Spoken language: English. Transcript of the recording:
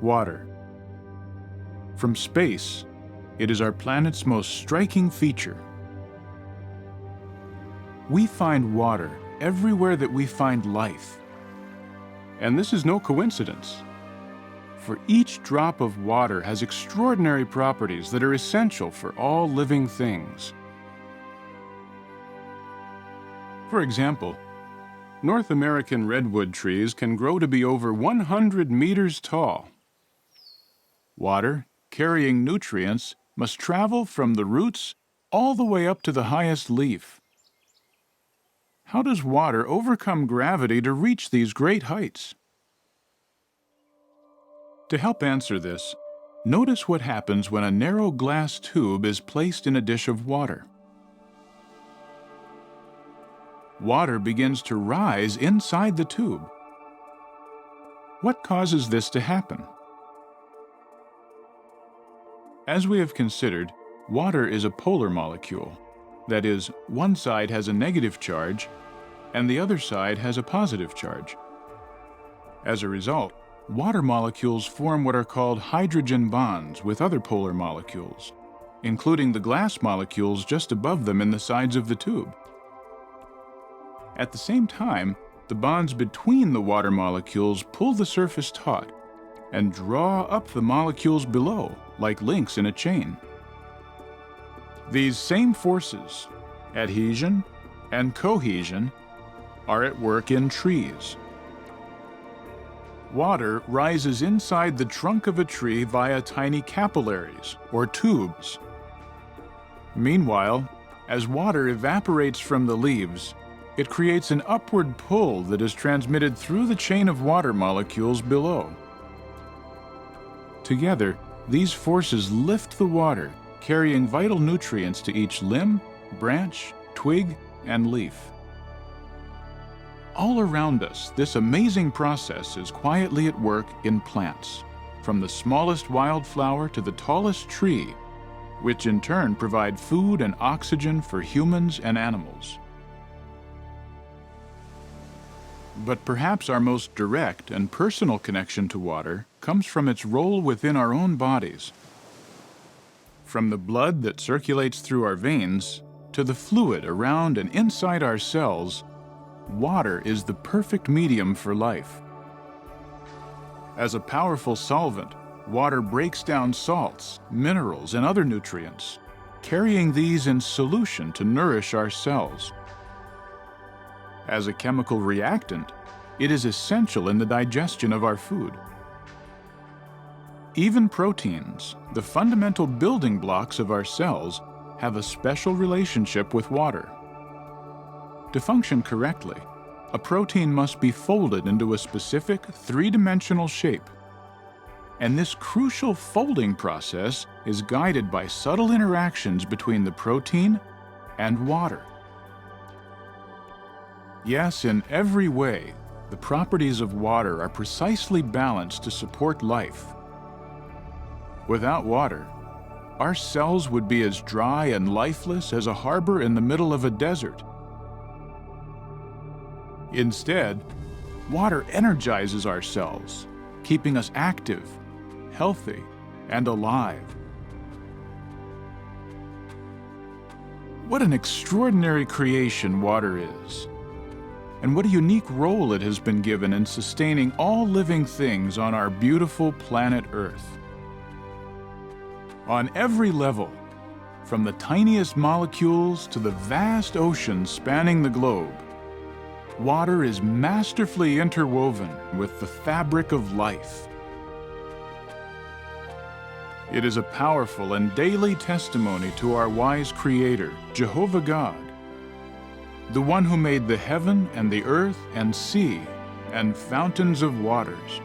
Water. From space, it is our planet's most striking feature. We find water everywhere that we find life. And this is no coincidence, for each drop of water has extraordinary properties that are essential for all living things. For example, North American redwood trees can grow to be over 100 meters tall. Water, carrying nutrients, must travel from the roots all the way up to the highest leaf. How does water overcome gravity to reach these great heights? To help answer this, notice what happens when a narrow glass tube is placed in a dish of water. Water begins to rise inside the tube. What causes this to happen? As we have considered, water is a polar molecule. That is, one side has a negative charge and the other side has a positive charge. As a result, water molecules form what are called hydrogen bonds with other polar molecules, including the glass molecules just above them in the sides of the tube. At the same time, the bonds between the water molecules pull the surface taut and draw up the molecules below, like links in a chain. These same forces, adhesion and cohesion, are at work in trees. Water rises inside the trunk of a tree via tiny capillaries, or tubes. Meanwhile, as water evaporates from the leaves, it creates an upward pull that is transmitted through the chain of water molecules below. Together, these forces lift the water, carrying vital nutrients to each limb, branch, twig, and leaf. All around us, this amazing process is quietly at work in plants, from the smallest wildflower to the tallest tree, which in turn provide food and oxygen for humans and animals. But perhaps our most direct and personal connection to water comes from its role within our own bodies. From the blood that circulates through our veins to the fluid around and inside our cells, water is the perfect medium for life. As a powerful solvent, water breaks down salts, minerals, and other nutrients, carrying these in solution to nourish our cells. As a chemical reactant, it is essential in the digestion of our food. Even proteins, the fundamental building blocks of our cells, have a special relationship with water. To function correctly, a protein must be folded into a specific three-dimensional shape. And this crucial folding process is guided by subtle interactions between the protein and water. Yes, in every way, the properties of water are precisely balanced to support life. Without water, our cells would be as dry and lifeless as a harbor in the middle of a desert. Instead, water energizes our cells, keeping us active, healthy, and alive. What an extraordinary creation water is, and what a unique role it has been given in sustaining all living things on our beautiful planet Earth. On every level, from the tiniest molecules to the vast oceans spanning the globe, water is masterfully interwoven with the fabric of life. It is a powerful and daily testimony to our wise Creator, Jehovah God, the one who made the heaven and the earth and sea and fountains of waters.